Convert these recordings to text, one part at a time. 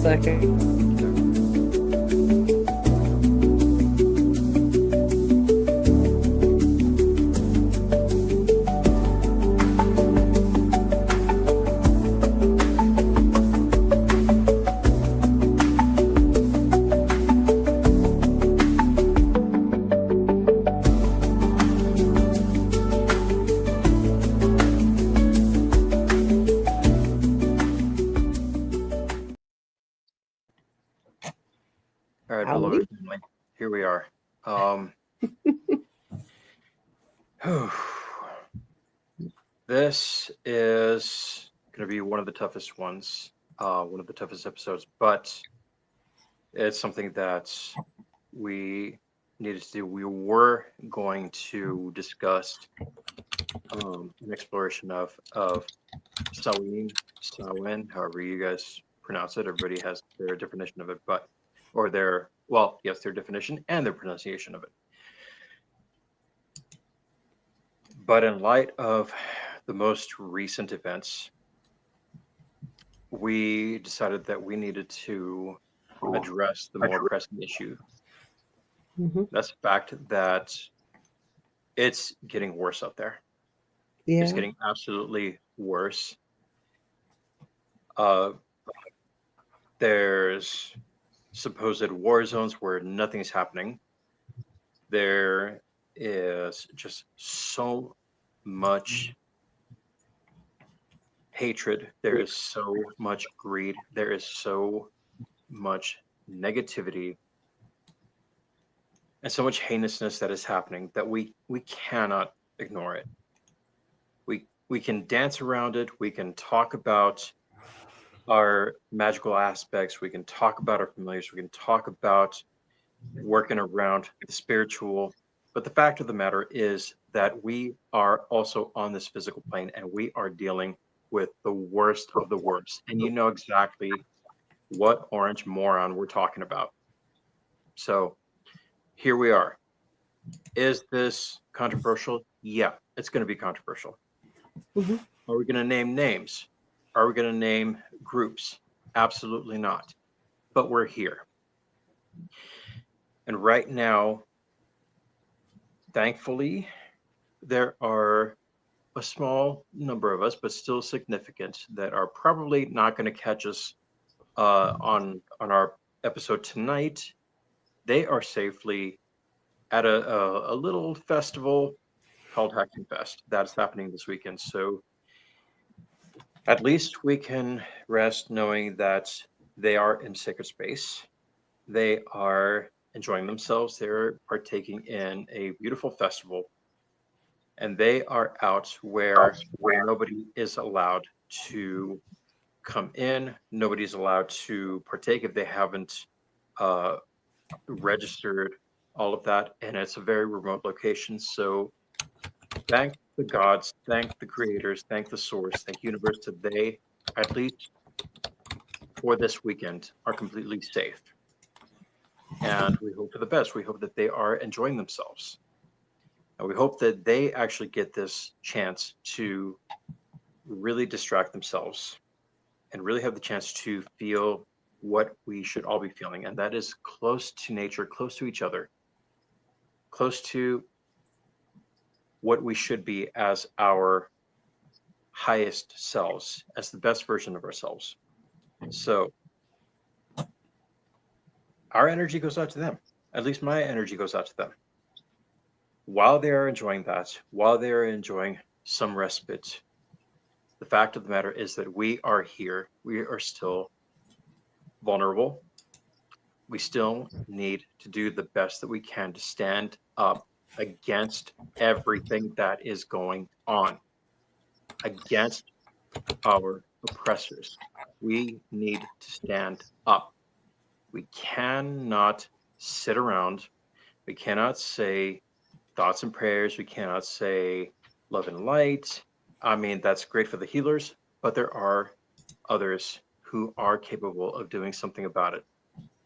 second. All right, Howdy. beloved family, here we are. This is going to be one of the toughest ones, one of the toughest episodes, but it's something that we needed to do. We were going to discuss an exploration of Samhain, however you guys pronounce it. Everybody has their definition of it, or their, well, yes, their definition and their pronunciation of it. But in light of the most recent events, we decided that we needed to address the more pressing issue. Mm-hmm. That's the fact that it's getting worse out there. Yeah. It's getting absolutely worse. There's supposed war zones where nothing's happening. There is just so much hatred. There is so much greed. There is so much negativity and so much heinousness that is happening that we cannot ignore it. We can dance around it. We can talk about our magical aspects. We can talk about our familiars. We can talk about working around the spiritual. But the fact of the matter is that we are also on this physical plane and we are dealing with the worst of the worst. And you know exactly what orange moron we're talking about. So here we are. Is this controversial? Yeah, it's going to be controversial. Mm-hmm. Are we going to name names? Are we going to name groups? Absolutely not. But we're here. And right now, thankfully, there are a small number of us, but still significant, that are probably not going to catch us on our episode tonight. They are safely at a little festival called Hacking Fest that's happening this weekend. So at least we can rest knowing that they are in sacred space. They are enjoying themselves. They're partaking in a beautiful festival. And they are out where nobody is allowed to come in. Nobody's allowed to partake if they haven't registered all of that. And it's a very remote location. So thank the gods, thank the creators, thank the source, thank universe that they, at least for this weekend, are completely safe. And we hope for the best. We hope that they are enjoying themselves. And we hope that they actually get this chance to really distract themselves and really have the chance to feel what we should all be feeling. And that is close to nature, close to each other, close to what we should be as our highest selves, as the best version of ourselves. So our energy goes out to them. At least my energy goes out to them. While they are enjoying that, while they are enjoying some respite, the fact of the matter is that we are here. We are still vulnerable. We still need to do the best that we can to stand up against everything that is going on, against our oppressors. We need to stand up. We cannot sit around. We cannot say thoughts and prayers. We cannot say love and light. I mean, that's great for the healers, but there are others who are capable of doing something about it.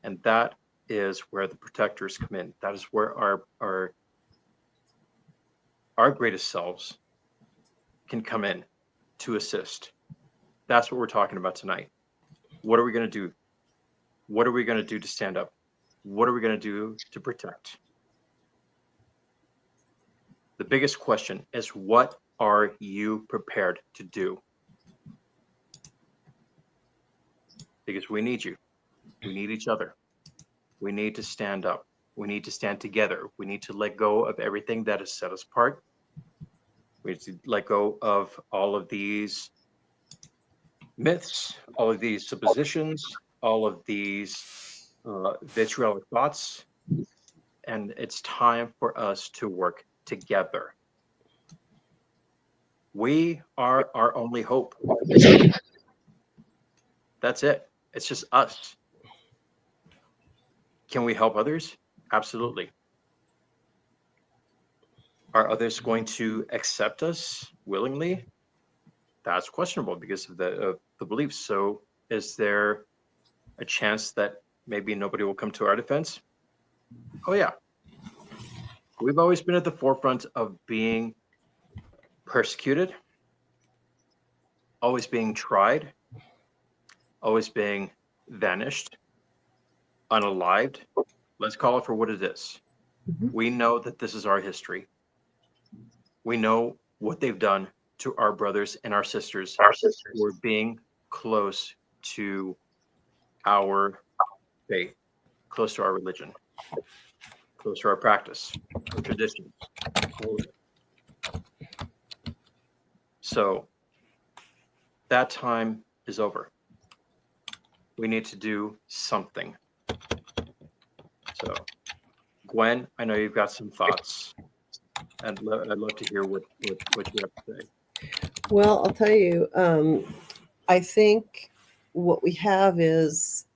And that is where the protectors come in. That is where our greatest selves can come in to assist. That's what we're talking about tonight. What are we going to do? What are we going to do to stand up? What are we going to do to protect? The biggest question is, what are you prepared to do? Because we need you. We need each other. We need to stand up. We need to stand together. We need to let go of everything that has set us apart. We need to let go of all of these myths, all of these suppositions, all of these vitriolic thoughts. And it's time for us to work together. We are our only hope. That's it. It's just us. Can we help others? Absolutely. Are others going to accept us willingly? That's questionable because of the beliefs. So is there a chance that maybe nobody will come to our defense? Oh yeah. We've always been at the forefront of being persecuted, always being tried, always being vanished, unalived. Let's call it for what it is. Mhm. We know that this is our history. We know what they've done to our brothers and our sisters who are being close to our faith, close to our religion, close to our practice, our traditions. So that time is over. We need to do something. So, Gwen, I know you've got some thoughts. I'd love to hear what you have to say. Well, I'll tell you, I think what we have is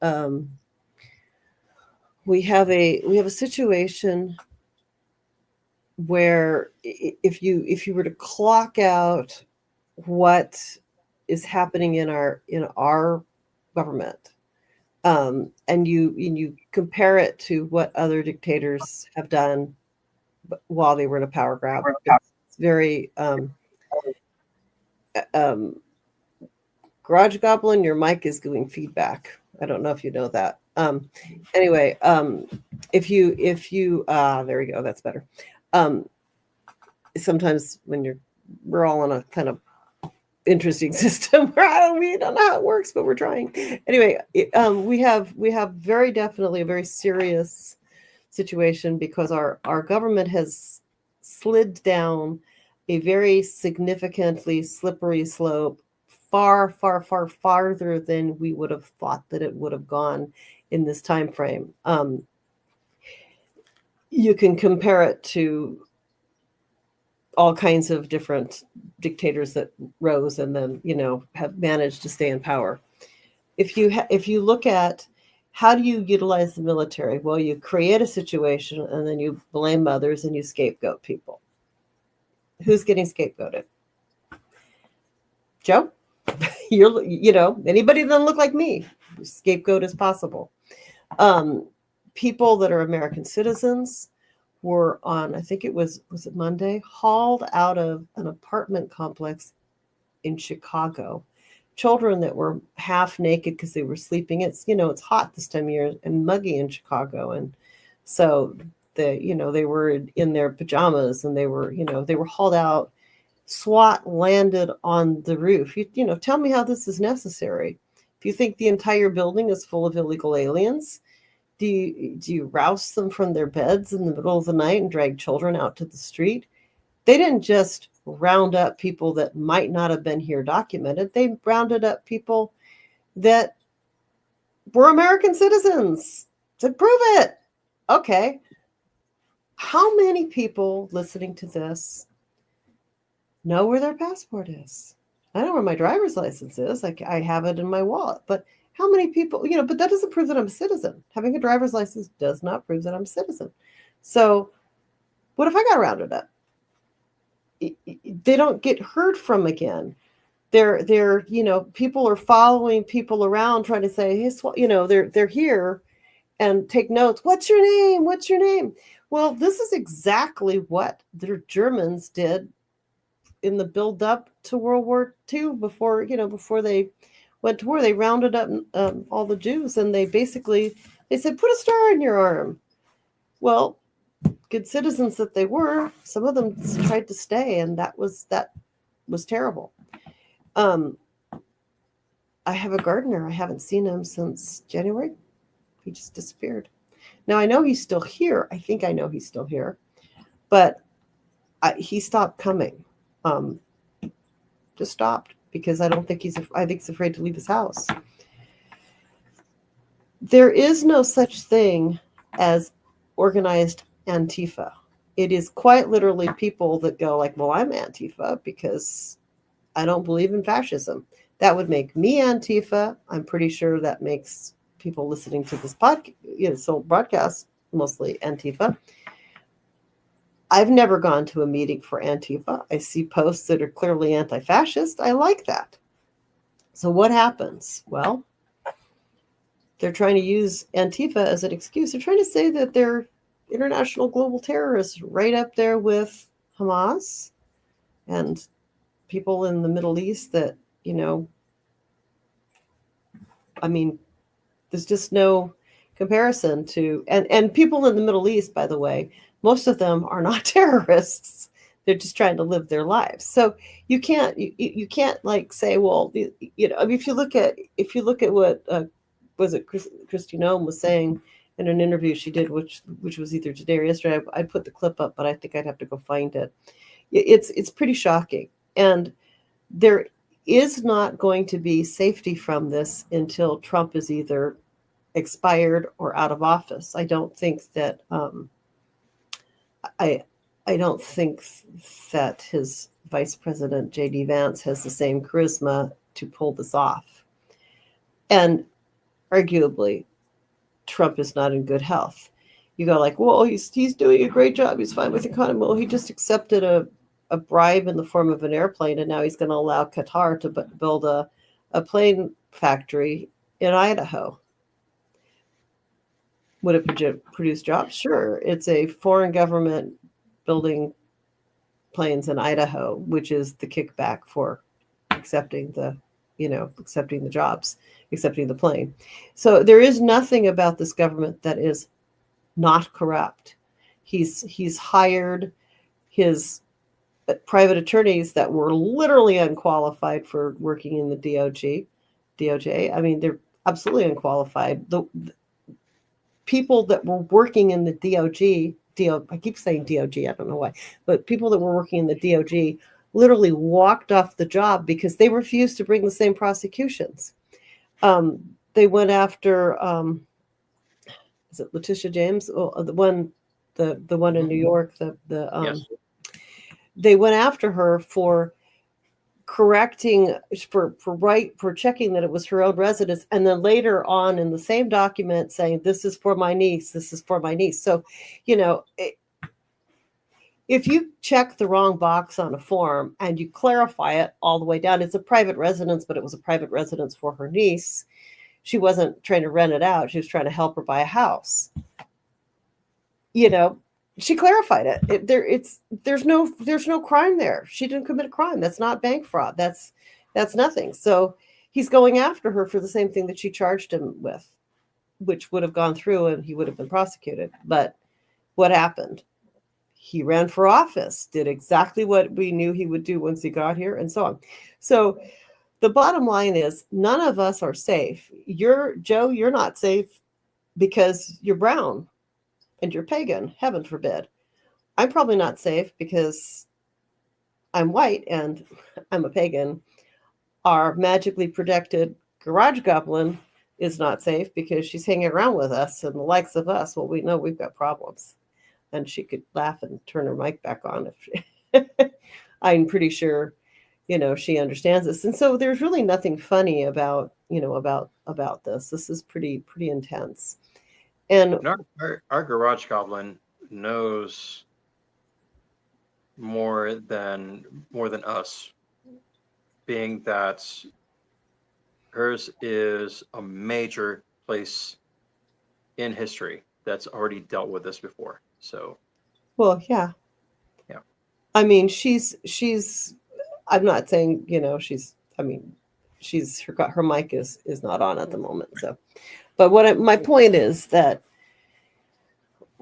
we have a situation where if you were to clock out what is happening in our government, and you compare it to what other dictators have done while they were in a power grab, it's very um, Garage Goblin, your mic is giving feedback. I don't know if you know that. Anyway, if you there we go, that's better. Um, Sometimes when we're all on a kind of interesting system where we don't know how it works, but we're trying. Anyway, we have very definitely a very serious situation because our government has slid down a very significantly slippery slope, far, far, far farther than we would have thought that it would have gone in this time frame. You can compare it to all kinds of different dictators that rose and then have managed to stay in power. If you look at how do you utilize the military, well, you create a situation and then you blame others and you scapegoat people. Who's getting scapegoated? Joe? Anybody that doesn't look like me, scapegoat is possible. People that are American citizens were on, I think was it Monday, hauled out of an apartment complex in Chicago. Children that were half naked because they were sleeping. It's hot this time of year and muggy in Chicago, and so they were in their pajamas and they were hauled out. SWAT landed on the roof. Tell me how this is necessary. If you think the entire building is full of illegal aliens, do you rouse them from their beds in the middle of the night and drag children out to the street? They didn't just round up people that might not have been here documented. They rounded up people that were American citizens to prove it. Okay. How many people listening to this know where their passport is? I know where my driver's license is. I have it in my wallet. But how many people, but that doesn't prove that I'm a citizen. Having a driver's license does not prove that I'm a citizen. So what if I got rounded up? They don't get heard from again. They're people are following people around trying to say, hey, they're here and take notes. What's your name? What's your name? Well, this is exactly what the Germans did in the build up to World War II before they went to war. They rounded up all the Jews, and they said, "Put a star in your arm." Well, good citizens that they were, some of them tried to stay, and that was terrible. Um, I have a gardener. I haven't seen him since January. He just disappeared. Now I know he's still here. I think I know he's still here, but he stopped coming. Um, just stopped because I don't think I think he's afraid to leave his house. There is no such thing as organized Antifa. It is quite literally people that go like, "Well, I'm Antifa because I don't believe in fascism." That would make me Antifa. I'm pretty sure that makes people listening to this podcast, so broadcast mostly Antifa. I've never gone to a meeting for Antifa. I see posts that are clearly anti-fascist. I like that. So what happens? Well, they're trying to use Antifa as an excuse. They're trying to say that they're international global terrorists right up there with Hamas and people in the Middle East that, I mean, there's just no comparison to, and people in the Middle East, by the way, most of them are not terrorists. They're just trying to live their lives. So you can't like say, well, I mean, if you look at what was it Christine Ohm was saying in an interview she did, which was either today or yesterday. I put the clip up, but I think I'd have to go find it. It's pretty shocking, and there is not going to be safety from this until Trump is either expired or out of office. I I don't think that his vice president JD Vance has the same charisma to pull this off. And arguably, Trump is not in good health. You go like, well, he's doing a great job. He's fine with the economy. Well, he just accepted a bribe in the form of an airplane, and now he's going to allow Qatar to build a plane factory in Idaho. Would it produce jobs? Sure. It's a foreign government building planes in Idaho, which is the kickback for accepting accepting the jobs, accepting the plane. So there is nothing about this government that is not corrupt. He's hired his private attorneys that were literally unqualified for working in the DOJ. I mean, they're absolutely unqualified. The people that were working in the I keep saying DOG, I don't know why, but people that were working in the DOG literally walked off the job because they refused to bring the same prosecutions. They went after, is it Letitia James? Oh, the one in New York. Yes. They went after her for correcting for checking that it was her own residence, and then later on in the same document saying this is for my niece, this is for my niece. So if you check the wrong box on a form and you clarify it all the way down, it's a private residence, but it was a private residence for her niece. She wasn't trying to rent it out, she was trying to help her buy a house. She clarified it. There's no crime there. She didn't commit a crime. That's not bank fraud. That's nothing. So he's going after her for the same thing that she charged him with, which would have gone through and he would have been prosecuted. But what happened? He ran for office, did exactly what we knew he would do once he got here, and so on. So the bottom line is none of us are safe. Joe, you're not safe because you're brown and you're pagan, heaven forbid. I'm probably not safe because I'm white and I'm a pagan. Our magically protected garage goblin is not safe because she's hanging around with us and the likes of us. Well, we know we've got problems. And she could laugh and turn her mic back on if she, I'm pretty sure, she understands this. And so there's really nothing funny about this. This is pretty intense. And our garage goblin knows more than us, being that hers is a major place in history that's already dealt with this before. So, well, yeah. I mean, she's. I'm not saying she's. I mean, her mic is not on at the moment. So, but my point is that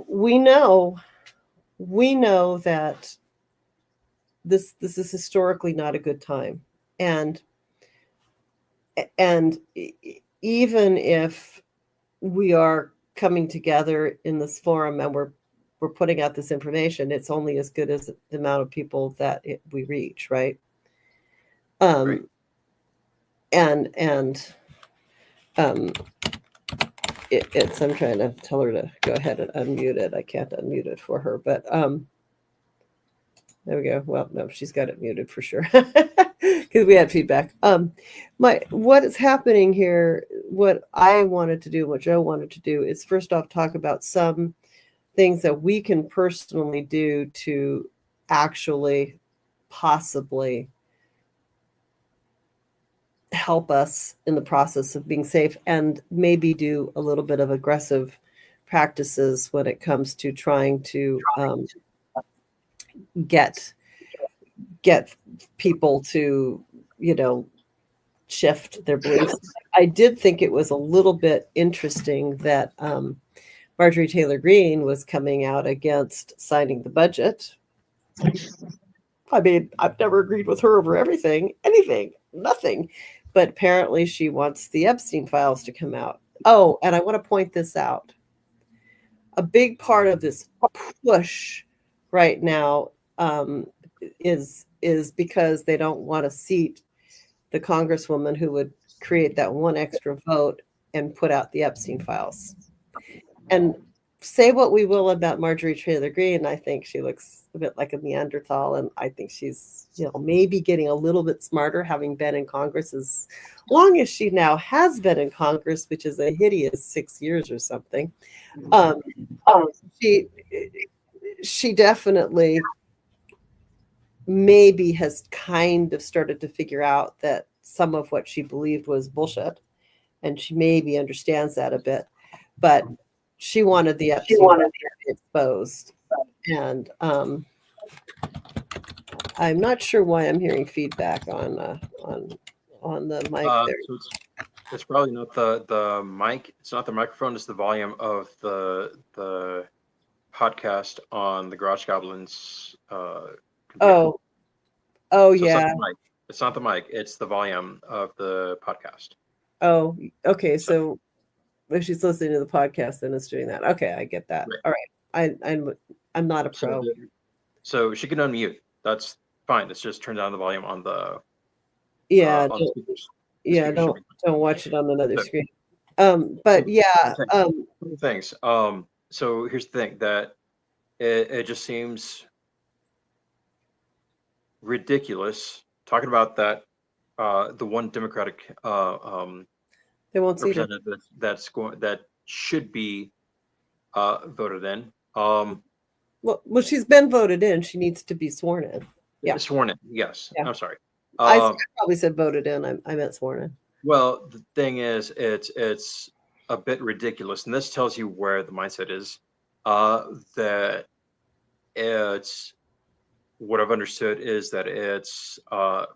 we know that this is historically not a good time, and even if we are coming together in this forum and we're putting out this information, it's only as good as the amount of people that we reach, right? Right. And it's, I'm trying to tell her to go ahead and unmute it. I can't unmute it for her, but there we go. Well, no, she's got it muted for sure because we had feedback. What is happening here, what I wanted to do, what Joe wanted to do, is first off talk about some things that we can personally do to actually possibly help us in the process of being safe, and maybe do a little bit of aggressive practices when it comes to trying to get people to, shift their beliefs. I did think it was a little bit interesting that Marjorie Taylor Greene was coming out against signing the budget. I mean, I've never agreed with her over anything, nothing. But apparently she wants the Epstein files to come out. Oh, and I want to point this out. A big part of this push right now is because they don't want to seat the congresswoman who would create that one extra vote and put out the Epstein files. And say what we will about Marjorie Taylor Greene, I think she looks a bit like a Neanderthal, and I think she's, maybe getting a little bit smarter, having been in Congress as long as she now has been in Congress, which is a hideous 6 years or something. She definitely maybe has kind of started to figure out that some of what she believed was bullshit, and she maybe understands that a bit, but she wanted the Epstein exposed. And I'm not sure why I'm hearing feedback on the mic there. So it's probably not the mic. It's not the microphone. It's the volume of the podcast on the Garage Goblins. Oh, so yeah. It's not the mic. It's the volume of the podcast. Oh, okay. So if she's listening to the podcast, then it's doing that. Okay, I get that. Right. All right. I'm not a pro. So she can unmute. That's fine. It's just turn down the volume on the don't watch it on another screen. But yeah. Things. So here's the thing, that it just seems ridiculous talking about that the one Democratic they won't see representative that should be voted in. Well, she's been voted in. She needs to be sworn in. Yeah, sworn in. Yes. Yeah. I'm sorry. I probably said voted in. I meant sworn in. Well, the thing is, it's a bit ridiculous, and this tells you where the mindset is. That it's, what I've understood is that it's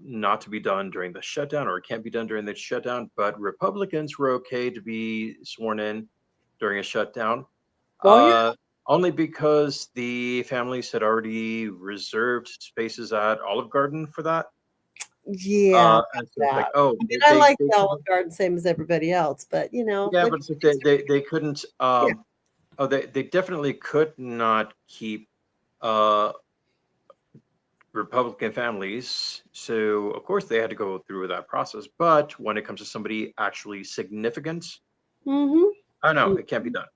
not to be done during the shutdown, or it can't be done during the shutdown, but Republicans were okay to be sworn in during a shutdown. Only because the families had already reserved spaces at Olive Garden for that. Yeah. Like, I like the Olive Garden same as everybody else, but yeah, but it's like they couldn't. They definitely could not keep Republican families, so of course they had to go through that process. But when it comes to somebody actually significant, I know it can't be done.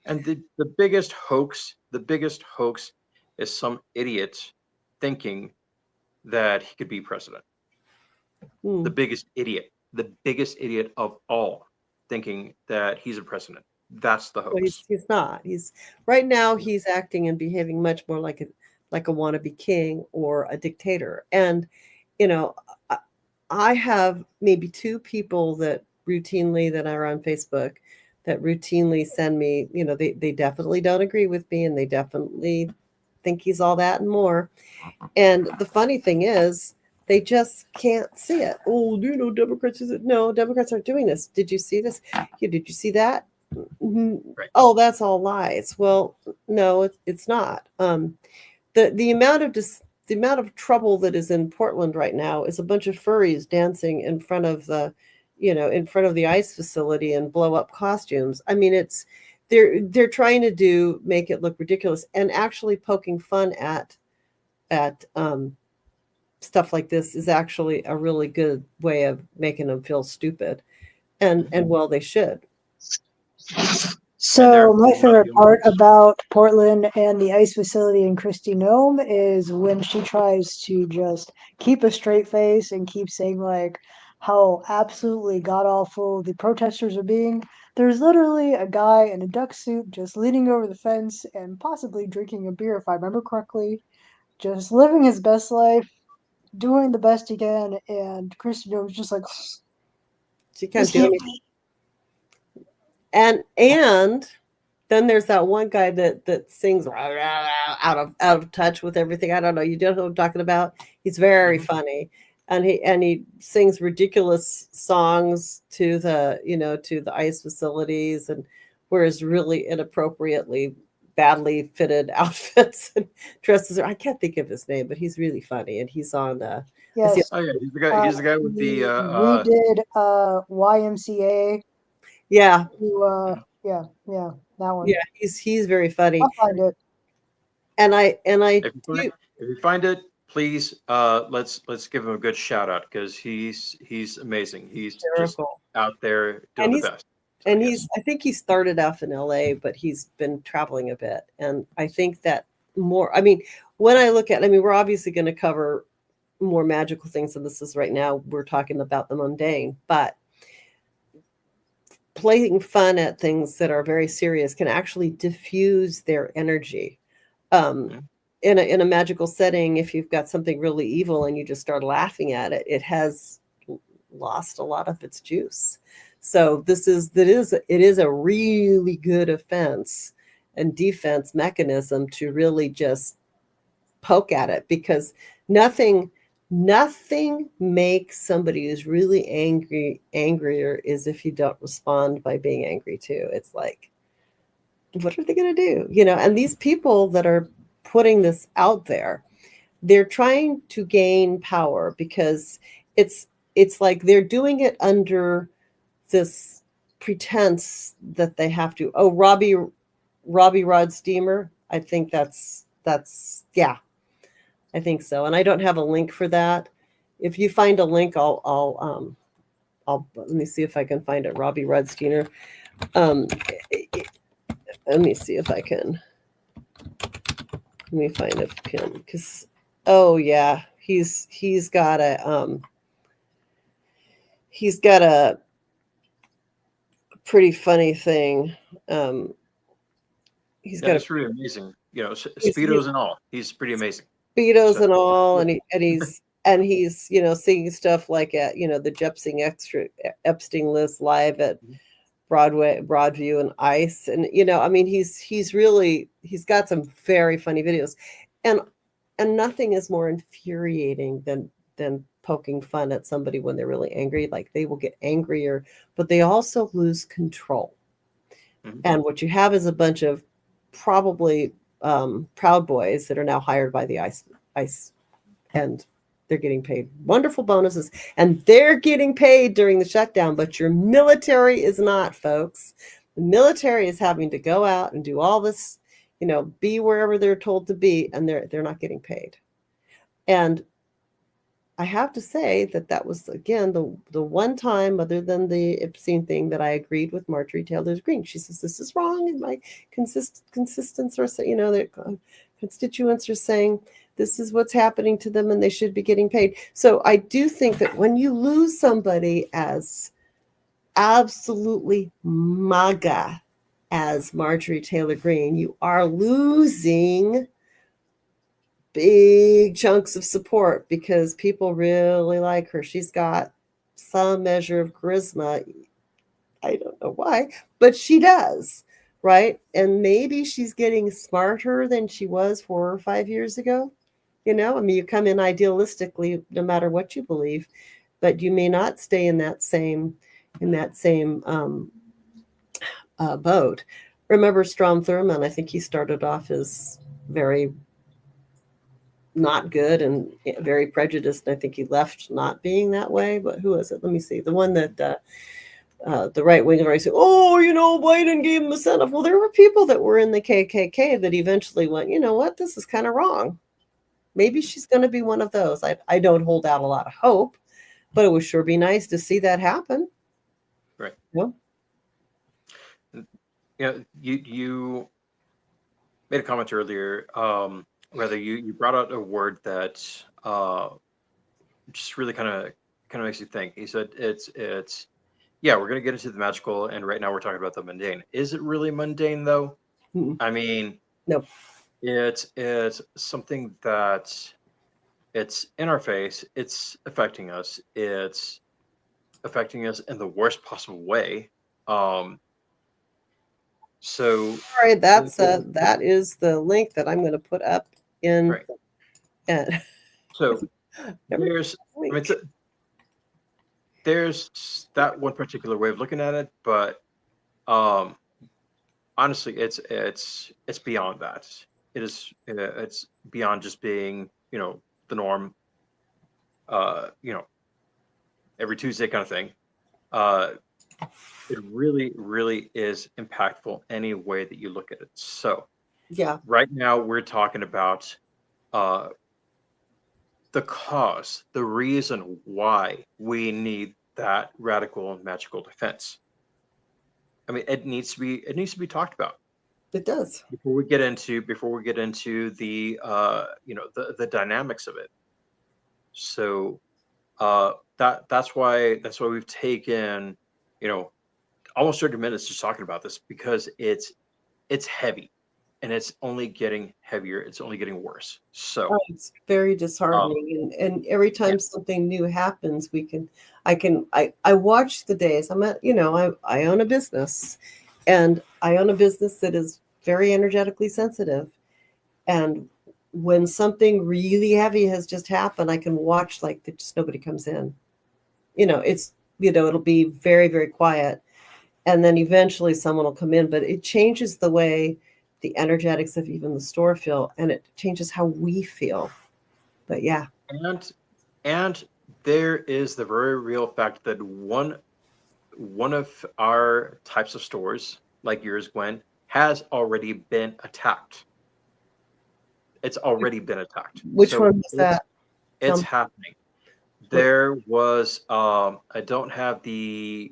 And the biggest hoax is some idiot thinking that he could be president. The biggest idiot of all, thinking that he's a president. That's the hoax. Well, he's not. He's right now. He's acting and behaving much more like a wannabe king or a dictator. And I have maybe two people that are on Facebook that routinely send me, they definitely don't agree with me, and they definitely think he's all that and more. And the funny thing is, They just can't see it. Oh, Democrats is it? No, Democrats aren't doing this. Did you see this? Yeah, did you see that? Right. Oh, that's all lies. Well, no, it's not. The amount of the amount of trouble that is in Portland right now is a bunch of furries dancing in front of the, in front of the ice facility and blow up costumes. I mean, they're trying to make it look ridiculous and actually poking fun at stuff like this is actually a really good way of making them feel stupid, and well, they should. And they're So my not the favorite only part ones. about Portland and the ice facility in Christie Nome is when she tries to just keep a straight face and keep saying like how absolutely god awful the protesters are being. There's literally a guy in a duck suit just leaning over the fence and possibly drinking a beer, if I remember correctly, just living his best life, doing the best he can, and Christie Nome's just like, She can't just do keep. anything. And then there's that one guy that sings out of touch with everything. I don't know. You don't know what I'm talking about. He's very Mhm. funny, and he sings ridiculous songs to the ice facilities, and wears really inappropriately badly fitted outfits and dresses. I can't think of his name, but he's really funny, and he's on. I see. Yes. Oh yeah, he's the guy. He's the guy with the He redid YMCA Yeah, to yeah, that one. yeah. He's very funny, I'll find it. and I If you find do. if you find it, please let's give him a good shout out because he's amazing. He's just Hysterical. out there doing And the he's best. So and yes. I think he started off in LA, but he's been traveling a bit. And I think that more, I mean, when I look at, I mean, we're obviously going to cover more magical things than this is right now. We're talking about the mundane, but playing fun at things that are very serious can actually diffuse their energy. Um, Mhm. in a magical setting, if you've got something really evil and you just start laughing at it, it has lost a lot of its juice. So it is a really good offense and defense mechanism to really just poke at it, because nothing nothing makes somebody who's really angrier is if you don't respond by being angry too. It's like, what are they going to do? And these people that are putting this out there, they're trying to gain power, because it's it's like they're doing it under this pretense that they have to. Oh, Robbie Rod Steamer, I think that's yeah, I think so. And I don't have a link for that. If you find a link, I'll let me see if I can find it. Robbie Rod Steamer. um Let me see if I can. Let me find a pin, because oh yeah, he's got a pretty funny thing. Um, he's Yeah, got a he's really amazing. You know, he's speedos and all. He's pretty amazing. speedos So and all, yeah. and he's singing stuff like at the Jepsing extra Epstein list live at Mhm. Broadview and Ice, and I mean he's got some very funny videos, and nothing is more infuriating than poking fun at somebody when they're really angry. Like, they will get angrier, but they also lose control. Mhm. And what you have is a bunch of probably Proud Boys that are now hired by the ICE, and they're getting paid wonderful bonuses, and they're getting paid during the shutdown. But your military is not, folks. The military is having to go out and do all this, be wherever they're told to be, and they're not getting paid. And I have to say that was, again, the one time, other than the Epstein thing, that I agreed with Marjorie Taylor Greene. She says this is wrong, and my consistents are saying, their constituents are saying this is what's happening to them, and they should be getting paid. So I do think that when you lose somebody as absolutely MAGA as Marjorie Taylor Greene, you are losing big chunks of support, because people really like her. She's got some measure of charisma. I don't know why, but she does, right? And maybe she's getting smarter than she was 4 or 5 years ago. You know, I mean, you come in idealistically, no matter what you believe, but you may not stay in that same boat. Remember Strom Thurmond? I think he started off as very not good and very prejudiced. And I think he left not being that way. But who was it? Let me see. The one that the right wing already said, "Oh, you know, Biden gave him a send off." Well, there were people that were in the KKK that eventually went, you know what, this is kind of wrong. Maybe she's going to be one of those. I don't hold out a lot of hope, but it would sure be nice to see that happen. Right. You know? You made a comment earlier. Rather, you brought out a word that just really kind of makes you think. He said it's yeah, we're gonna get into the magical, and right now we're talking about the mundane. Is it really mundane though? Mm-mm. I mean, No. it's something that it's in our face. It's affecting us. It's affecting us in the worst possible way. So All right, that is the link that I'm going to put up in. right. And So every there's I mean, week. there's that one particular way of looking at it, but um, honestly, it's beyond that. It is it's beyond just being the norm. Every Tuesday kind of thing. Uh, it really is impactful any way that you look at it. So Yeah, right now we're talking about uh, the cause, the reason why we need that radical and magical defense. I mean, it needs to be talked about it does. before we get into the the dynamics of it. So that's why we've taken almost 30 minutes just talking about this because it's heavy and it's only getting heavier. It's only getting worse. So Oh, it's very um, disheartening. And every yeah, time something new happens, I watch the days. I own a business, and I own a business that is very energetically sensitive. And when something really heavy has just happened, I can watch like just nobody comes in. It'll be very, very quiet. And then eventually someone will come in, but it changes the way the energetics of even the store feel, and it changes how we feel. But yeah, and there is the very real fact that one of our types of stores, like yours, Gwen, has already been attacked. It's already been attacked. which So one was that? it's Me happening. what. There was uh, I don't have the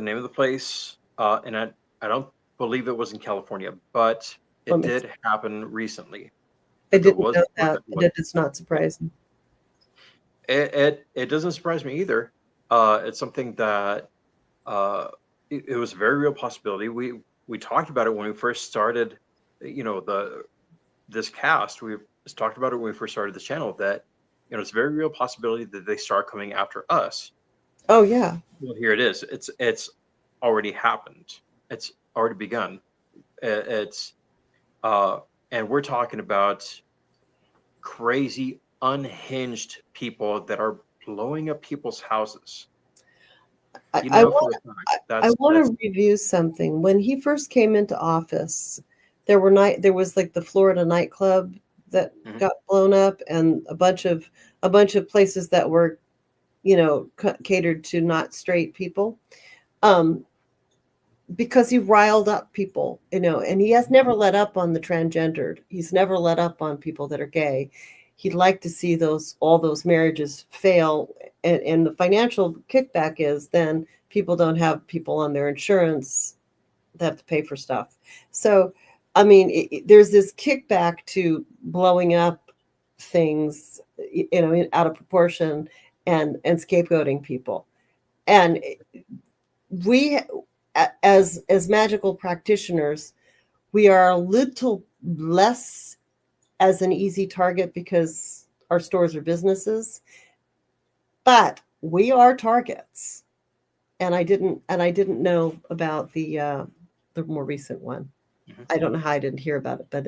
name of the place, and I don't believe it was in California, but What it makes did happen recently. I That there didn't was know a store that. that was. That does not surprise me. It doesn't surprise me either. It's something that it was a very real possibility. We talked about it when we first started. The this cast we just talked about it when we first started this channel that it's a very real possibility that they start coming after us. Oh yeah, Well, here it is. It's already happened. It's already begun. It's uh, and we're talking about crazy, unhinged people that are blowing up people's houses. I, You I know want for a fact I want that's to review something. When he first came into office, there was like the Florida nightclub that Mhm. got blown up, and a bunch of places that were catered to not straight people. Um, because he riled up people, and he has never let up on the transgendered. He's never let up on people that are gay. He'd like to see all those marriages fail, and the financial kickback is then people don't have people on their insurance that have to pay for stuff. So, I mean, there's this kickback to blowing up things, out of proportion and scapegoating people. And we as magical practitioners, we are a little less as an easy target because our stores are businesses, but we are targets. And I didn't know about the more recent one. Mhm. I don't know how I didn't hear about it, but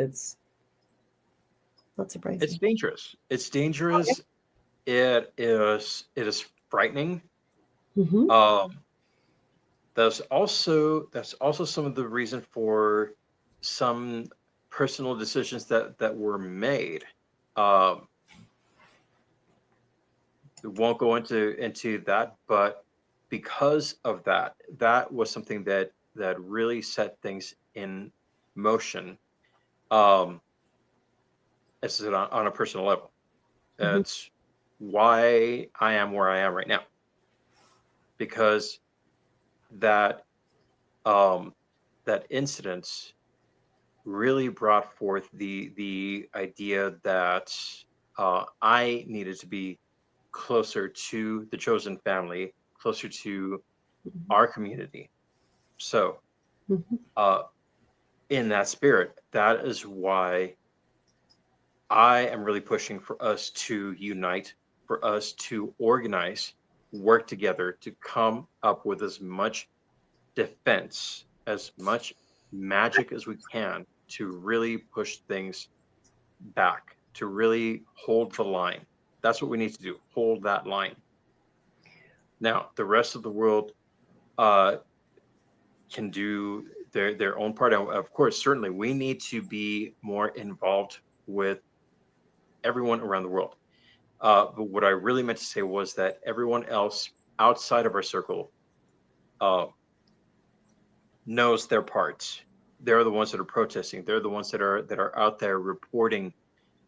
Not surprising. It's dangerous. It's dangerous. It is frightening. Mm-hmm. That's also some of the reason for some personal decisions that were made. Um, won't go into that, but because of that, that was something that really set things in motion. Um, as I said, on a personal level. Mm-hmm. That's why I am where I am right now, because that um, that incident really brought forth the idea that I needed to be closer to the chosen family, closer to our community. So, Mm-hmm. uh, in that spirit, that is why I am really pushing for us to unite, for us to organize, work together to come up with as much defense, as much magic as we can to really push things back, to really hold the line. That's what we need to do, hold that line. Now, the rest of the world uh, can do their own part. And of course, certainly, we need to be more involved with everyone around the world. But what I really meant to say was that everyone else outside of our circle uh, knows their parts. They're the ones that are protesting. They're the ones that are out there reporting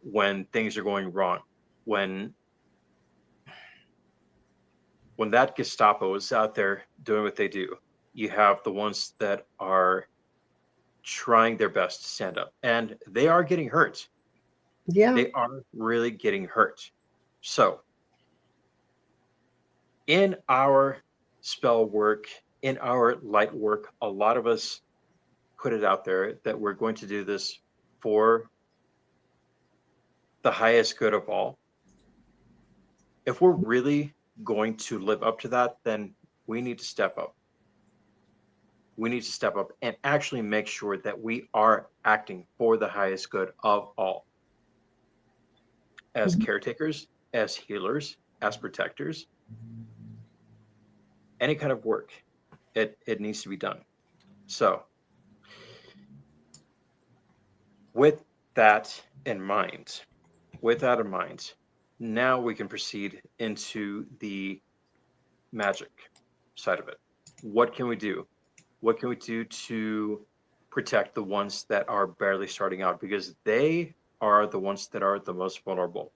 when things are going wrong. When when that Gestapo is out there doing what they do, you have the ones that are trying their best to stand up, and they are getting hurt. Yeah. They are really getting hurt. So, in our spell work, in our light work, a lot of us put it out there that we're going to do this for the highest good of all. If we're really going to live up to that, then we need to step up. We need to step up and actually make sure that we are acting for the highest good of all, as Mhm. caretakers, as healers, as protectors, any kind of work. It needs to be done. So, with that in mind, with that in mind, now we can proceed into the magic side of it. What can we do? What can we do to protect the ones that are barely starting out? Because they are the ones that are the most vulnerable.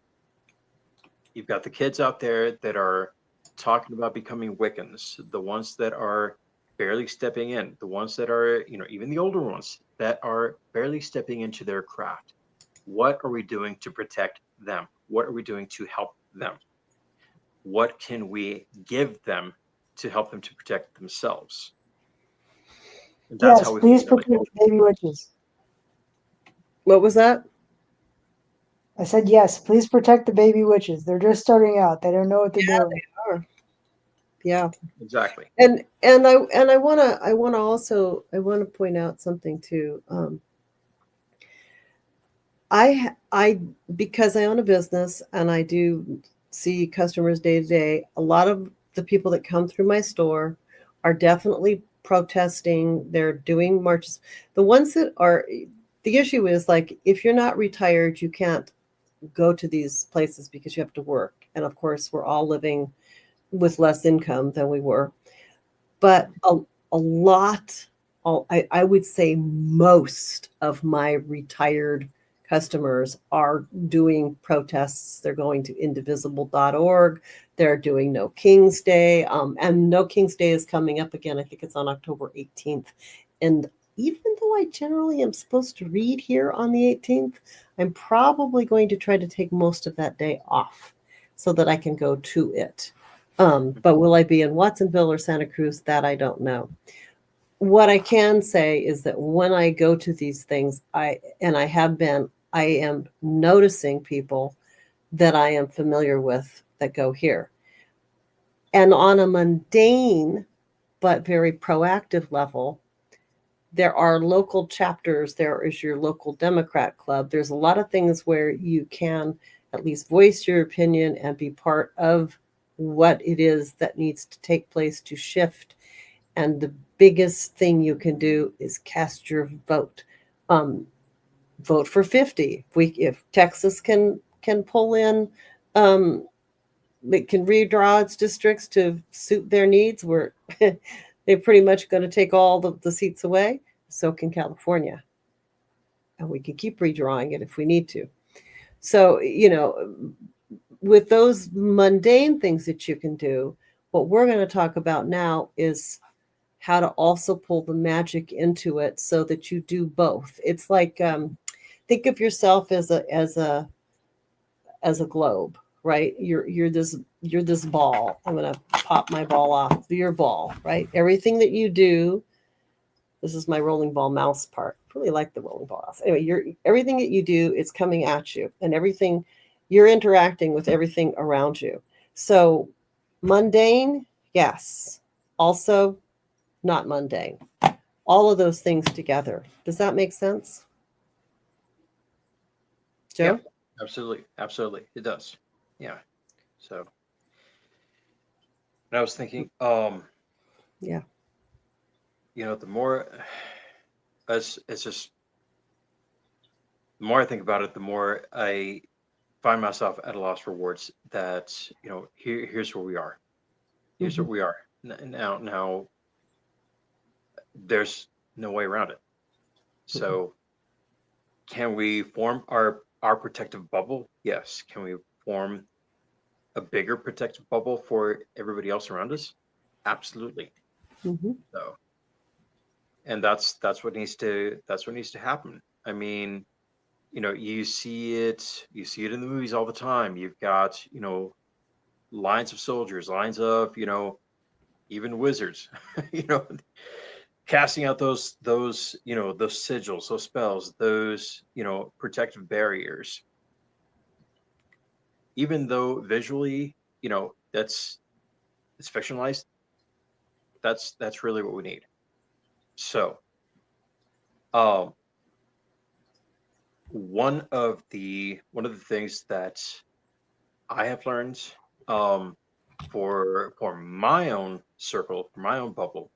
You've got the kids out there that are talking about becoming Wiccans, the ones that are barely stepping in, the ones that are, even the older ones that are barely stepping into their craft. What are we doing to protect them? What are we doing to help them? What can we give them to help them to protect themselves? And that's Yes, how we please fundamentally protect the baby witches. What was that? I said yes, please protect the baby witches. They're just starting out. They don't know what they're doing. Sure. Yeah. exactly. And I want to point out something too. I because I own a business and I do see customers day to day. A lot of the people that come through my store are definitely protesting. They're doing marches. The ones that are the issue is like if you're not retired, you can't go to these places because you have to work. And of course, we're all living with less income than we were. But a lot, I would say most of my retired customers are doing protests. They're going to indivisible.org. They're doing No King's Day. And No King's Day is coming up again. I think it's on October 18th. And even though I generally am supposed to read here on the 18th, I'm probably going to try to take most of that day off so that I can go to it. But will I be in Watsonville or Santa Cruz? That I don't know. What I can say is that when I go to these things, I am noticing people that I am familiar with that go here. And on a mundane but very proactive level, there are local chapters. There is your local Democrat club. There's a lot of things where you can at least voice your opinion and be part of what it is that needs to take place to shift. And the biggest thing you can do is cast your vote. Um, Vote for 50. If Texas can pull in, um, it can redraw its districts to suit their needs, where they're pretty much going to take all the seats away. So can California, and we can keep redrawing it if we need to. So, with those mundane things that you can do, what we're going to talk about now is how to also pull the magic into it so that you do both. It's like, think of yourself as a globe, right? You're this ball. I'm going to pop my ball off your ball, right? Everything that you do, this is my rolling ball mouse part. I really like the rolling ball mouse. Anyway, everything that you do is coming at you, and everything you're interacting with everything around you. So mundane, yes. Also not mundane. All of those things together. Does that make sense? Yeah, Joe? absolutely. Absolutely. It does. Yeah. So, and I was thinking, Yeah. the more it's just the more I think about it, the more I find myself at a loss for words that, here's where we are. Here's Mhm. what we are. Now there's no way around it. So can we form our protective bubble? Yes. Can we form a bigger protective bubble for everybody else around us? Absolutely. Mhm. So, and that's what needs to happen. I mean, you see it in the movies all the time. You've got, lines of soldiers, lines of, even wizards, you know, casting out those sigils, those spells, those, protective barriers. Even though visually, that's it's fictionalized, that's really what we need. So, um, one of the things that I have learned, um, for my own circle, for my own bubble,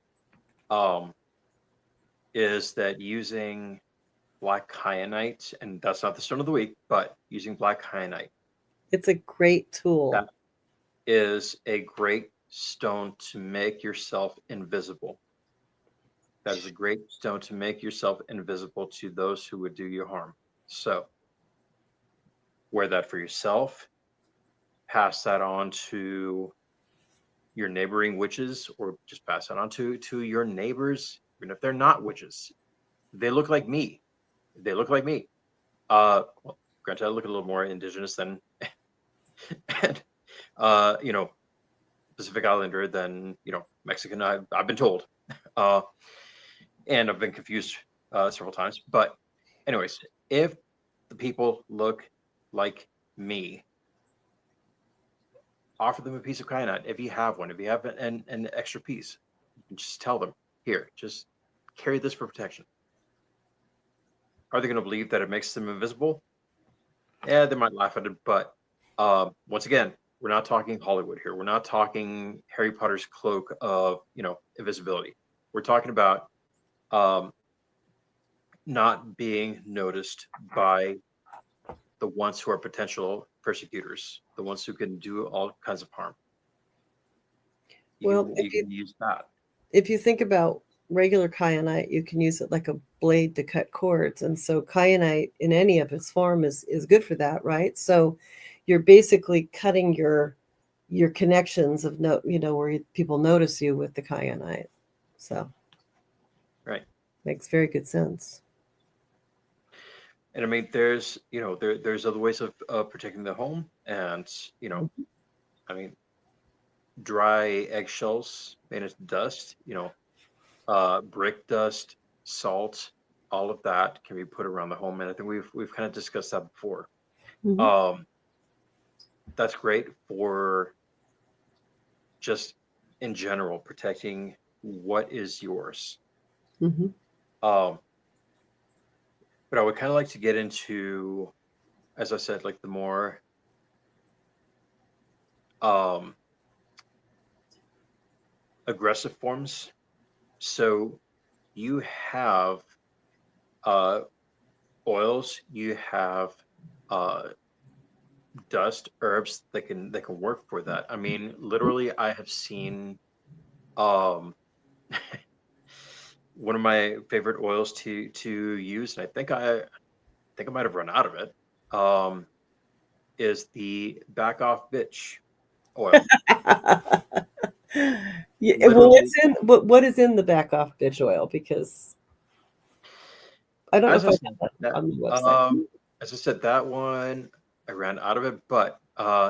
um, is that using black kyanite, and that's not the stone of the week, but using black kyanite, It's a great that tool. is a great stone to make yourself invisible. That is a great stone to make yourself invisible to those who would do you harm. So wear that for yourself, pass that on to your neighboring witches, or just pass that on to your neighbors, even if they're not witches. They look like me. They look like me. Well, granted, I look a little more indigenous than and Pacific Islander than Mexican. I've been told, uh, and I've been confused several times. But anyways, if the people look like me, offer them a piece of kyanite if you have one. If you have an extra piece, just tell them, here, just carry this for protection. Are they going to believe that it makes them invisible? Yeah, they might laugh at it, but once again, we're not talking Hollywood here. We're not talking Harry Potter's cloak of invisibility. We're talking about um, not being noticed by the ones who are potential persecutors, the ones who can do all kinds of harm. You Well, can you can use that. if you think about regular kyanite, you can use it like a blade to cut cords. And so kyanite in any of its form is good for that, right? So you're basically cutting your connections of where people notice you with the kyanite. So Right. makes very good sense. And I mean, there's other ways of protecting the home, and I mean, dry eggshells made into dust, brick dust, salt, all of that can be put around the home, and I think we've kind of discussed that before. Hmm. Um, that's great for just in general protecting what is yours. Hmm. Um, but I would kind of like to get into, as I said, like the more um, aggressive forms. So you have uh, oils, you have uh, dust, herbs that can work for that. I mean, literally, I have seen um, one of my favorite oils to use, and I think I might have run out of it. Um, is the back off bitch oil. Yeah, well, Literally, what is in the back off bitch oil? Because I don't know as if I I said, have that that on the website. as I said, that one I ran out of it. But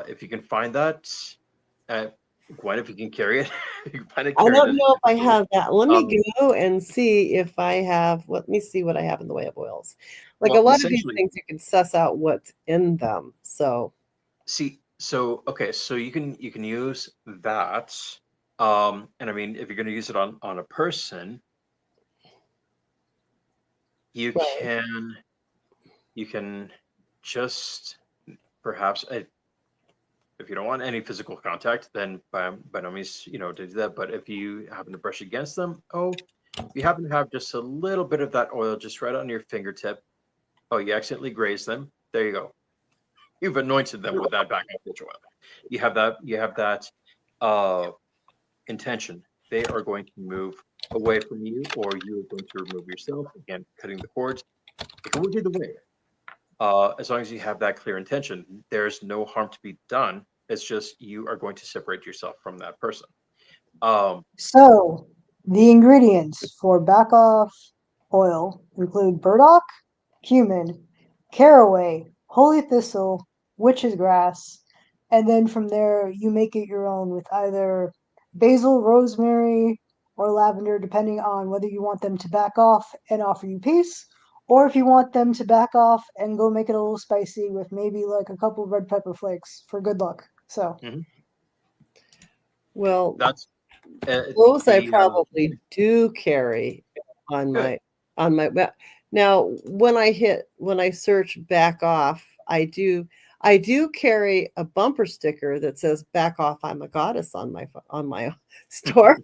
if you can find that, uh, Gwen, if you can carry it, if you can find it, I carry don't it. know if I have that. Let me Um, go and see if I have. Let me see what I have in the way of oils. Like a well, lot of these essentially, things, you can suss out what's in them. So, see, so okay, so you can use that, and I mean, if you're going to use it on a person, you right. can you can just perhaps if you don't want any physical contact, then by no means, to do that. But if you happen to brush against them, oh, you happen to have just a little bit of that oil just right on your fingertip. Oh, you accidentally grazed them. There you go. You've anointed them with that backup pitch oil. You have that uh, intention. They are going to move away from you, or you are going to remove yourself. Again, cutting the cords. It can work either way. As long as you have that clear intention, there's no harm to be done. It's just you are going to separate yourself from that person. Um, So, the ingredients for back off oil include burdock, cumin, caraway, holy thistle, witch's grass, and then from there you make it your own with either basil, rosemary, or lavender, depending on whether you want them to back off and offer you peace, or if you want them to back off and go make it a little spicy with maybe like a couple of red pepper flakes for good luck. So, mhm. Well, That's those I the probably do carry on good. my now when I search back off, I do carry a bumper sticker that says "Back off, I'm a goddess" on my store.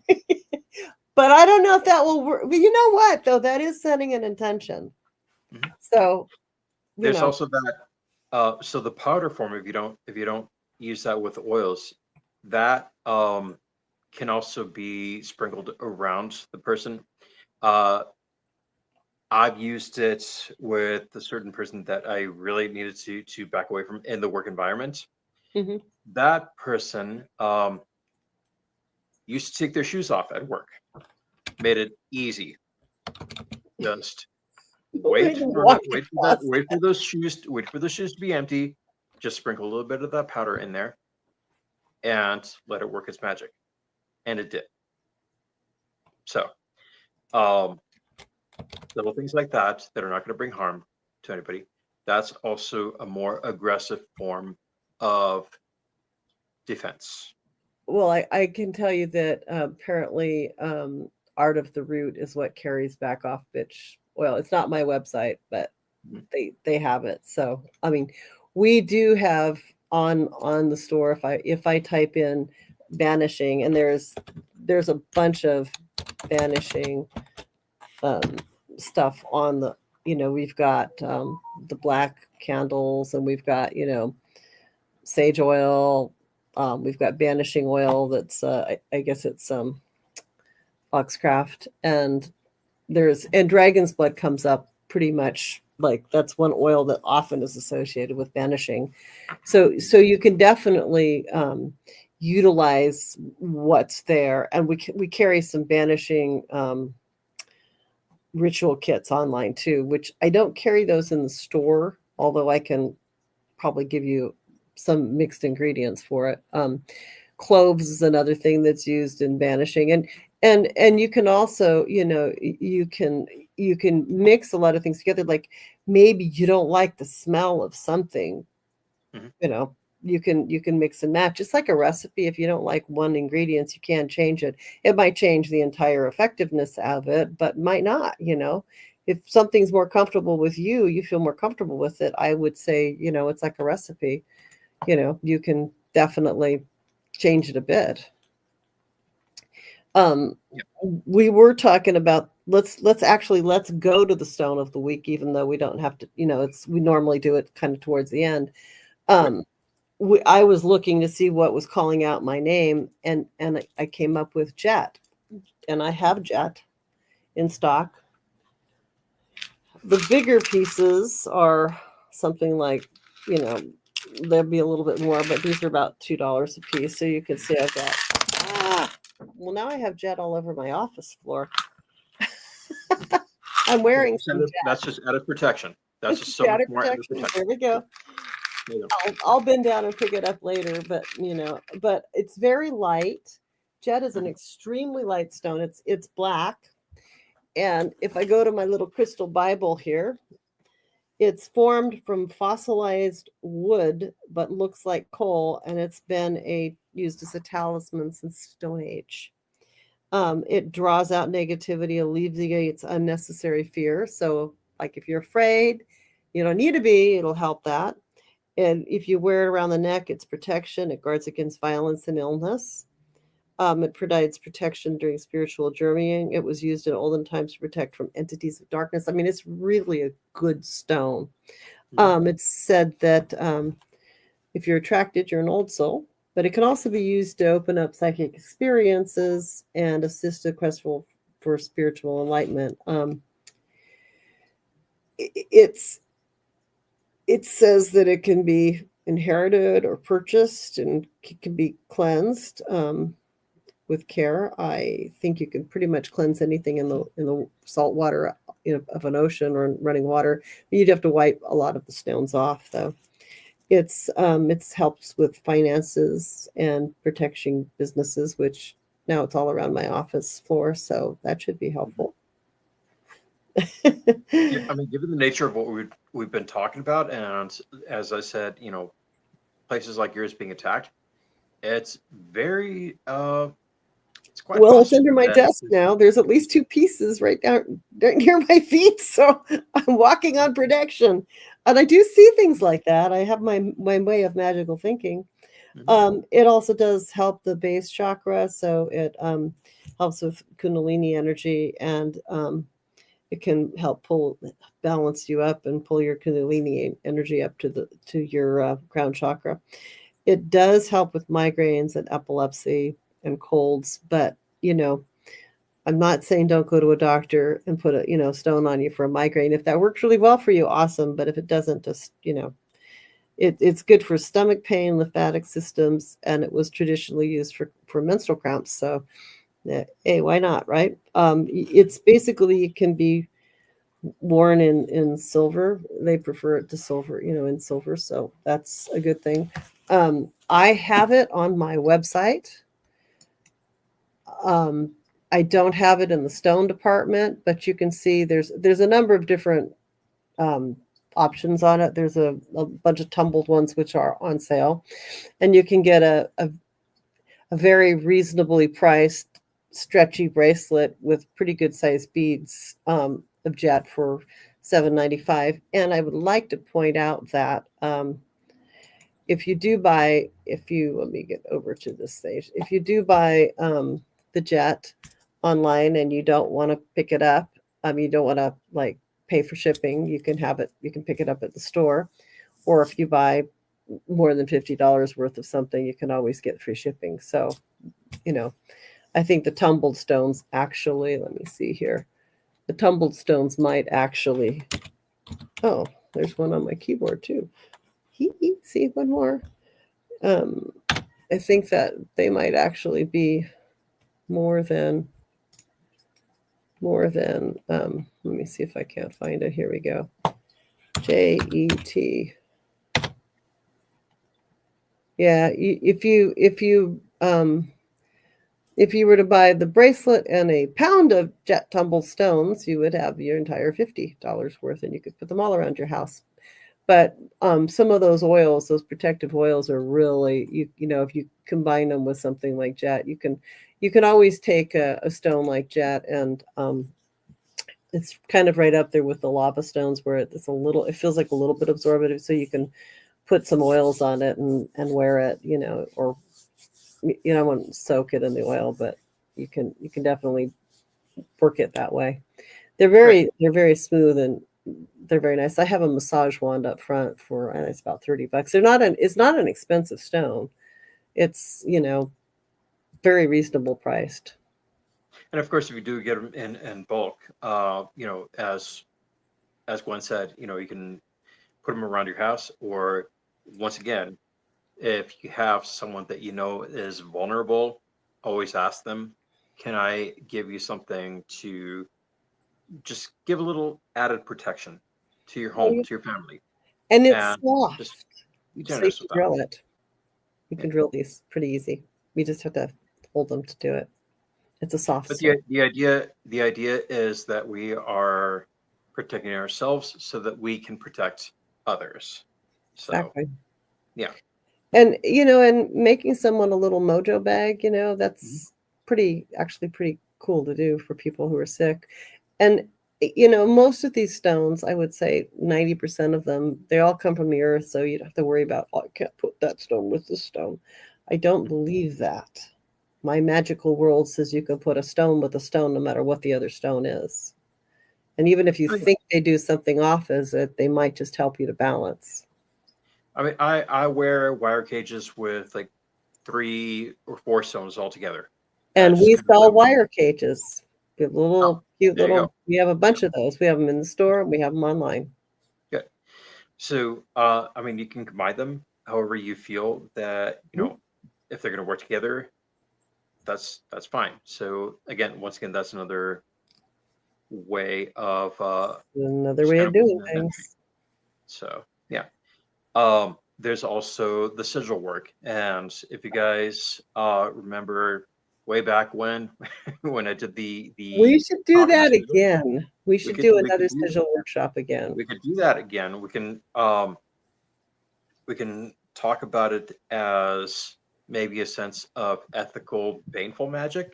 But I don't know if that will work. But you know what though? That is setting an intention. Mhm. So, you There's know, also that. So the powder form, if you don't use that with oils, that can also be sprinkled around the person. Uh, I've used it with a certain person that I really needed to back away from in the work environment. mhm. That person used to take their shoes off at work. Made it easy. Just Like, walk across. wait for those shoes to be empty. Just sprinkle a little bit of that powder in there and let it work its magic. And it did. So, um, little things like that are not going to bring harm to anybody. That's also a more aggressive form of defense. Well, I can tell you that apparently Art of the Root is what carries back off bitch oil. It's not my website, but Mhm. they have it. So I mean, we do have on the store if I type in banishing, and there's a bunch of banishing um, stuff on the, we've got the black candles, and we've got, sage oil. We've got banishing oil that's I guess it's foxcraft, and dragon's blood comes up pretty much, like that's one oil that often is associated with banishing. So you can definitely utilize what's there, and we carry some banishing ritual kits online too, which I don't carry those in the store, although I can probably give you some mixed ingredients for it. Cloves is another thing that's used in banishing, and you can also, you can mix a lot of things together. Like maybe you don't like the smell of something, Mhm. you know, you can mix and match. It's like a recipe. If you don't like one ingredient, you can change it. It might change the entire effectiveness of it, but might not, if something's more comfortable with you, you feel more comfortable with it. I would say, it's like a recipe. You can definitely change it a bit. We were talking about let's go to the stone of the week, even though we don't have to, we normally do it kind of towards the end. I was looking to see what was calling out my name, and I came up with jet, and I have jet in stock. The bigger pieces are something like, there'll be a little bit more, but these are about $2 a piece. So you can see I've got, well, now I have jet all over my office floor. I'm wearing some jet. That's just added protection. That's just so much more added protection. There we go. I'll bend down and pick it up later, but but it's very light. Jet is an extremely light stone. It's black. And if I go to my little crystal Bible here, it's formed from fossilized wood, but looks like coal, and it's been used as a talisman since Stone Age. It draws out negativity, alleviates unnecessary fear. So, like if you're afraid, you don't need to be, it'll help that. And if you wear it around the neck, it's protection. It guards against violence and illness. It provides protection during spiritual journeying. It was used in olden times to protect from entities of darkness. I mean, it's really a good stone. It's said that if you're attracted, you're an old soul, but it can also be used to open up psychic experiences and assist a quest for spiritual enlightenment. It says that it can be inherited or purchased, and it can be cleansed with care. I think you can pretty much cleanse anything in the salt water of an ocean or running water. You'd have to wipe a lot of the stones off, though. It's helps with finances and protecting businesses, which now it's all around my office floor, so that should be helpful. Yeah, I mean, given the nature of what we've been talking about, and as I said, places like yours being attacked, it's very it's quite well, it's possible under my that desk now. There's at least 2 pieces right down near my feet, so I'm walking on protection. And I do see things like that. I have my way of magical thinking. It also does help the base chakra, so it helps with Kundalini energy, and it can help balance you up and pull your Kundalini energy up to your crown chakra. It does help with migraines and epilepsy and colds, but I'm not saying don't go to a doctor and put a stone on you for a migraine. If that works really well for you, awesome. But if it doesn't, just it's good for stomach pain, lymphatic systems, and it was traditionally used for menstrual cramps. So, hey, why not, right? It's basically, it can be worn in silver. They prefer it to silver, in silver. So that's a good thing. I have it on my website. I don't have it in the stone department, but you can see there's a number of different options on it. There's a bunch of tumbled ones which are on sale, and you can get a very reasonably priced stretchy bracelet with pretty good sized beads of jet for $7.95. And I would like to point out that if you let me get over to this stage. If you do buy the jet online and you don't want to pick it up, you don't want to pay for shipping, you can pick it up at the store. Or if you buy more than $50 worth of something, you can always get free shipping. So, I think the tumbled stones actually, let me see here. The tumbled stones might actually, oh, there's one on my keyboard too. See, one more. I think that they might actually be more than, let me see if I can't find it. Here we go. JET. Yeah, if you were to buy the bracelet and a pound of jet tumbled stones, you would have your entire $50 worth, and you could put them all around your house. But some of those oils, those protective oils, are really you know if you combine them with something like jet, you can always take a stone like jet, and it's kind of right up there with the lava stones where it's a little, it feels like a little bit absorptive, so you can put some oils on it and wear it, you know, or I wouldn't soak it in the oil, but you can definitely work it that way. Right. They're very smooth, and they're very nice. I have a massage wand up front for, and it's about $30. It's not an expensive stone. It's, very reasonable priced. And of course, if you do get them in bulk, as Gwen said, you can put them around your house, or once again, if you have someone that you know is vulnerable, always ask them, can I give you something to just give a little added protection to your Oh, home, yeah. to your family, And it's and just soft, be so you generous can with that. drill it. You Yeah. can drill these pretty easy. We just have to hold them to do it. It's a soft But stone. the idea is that we are protecting ourselves so that we can protect others. So Exactly. yeah. And and making someone a little mojo bag, Mhm. that's actually pretty cool to do for people who are sick. And most of these stones, I would say 90% of them, they all come from the earth, so you don't have to worry about, oh, I can't put that stone with this stone. I don't believe that. My magical world says you can put a stone with a stone no matter what the other stone is. And even if you Oh, yeah. think they do something off as it, they might just help you to balance. I mean, I wear wire cages with like 3 or 4 stones all together. And Just we kind of sell put them on. wire cages. We have Oh, little cute there you little. go. We have a Yeah, bunch of those. We have them in the store, and we have them online. good. So, I mean, you can combine them however you feel that, Mhm. if they're going to work together, that's fine. So once again, that's another way of Another just way kind of of working doing that energy. things. So yeah. There's also the sigil work, and if you guys remember way back when when I did We the should do talk on the that sigil, again. We we should could do we another could do sigil workshop again. we could do that again. We can talk about it as maybe a sense of ethical baneful magic.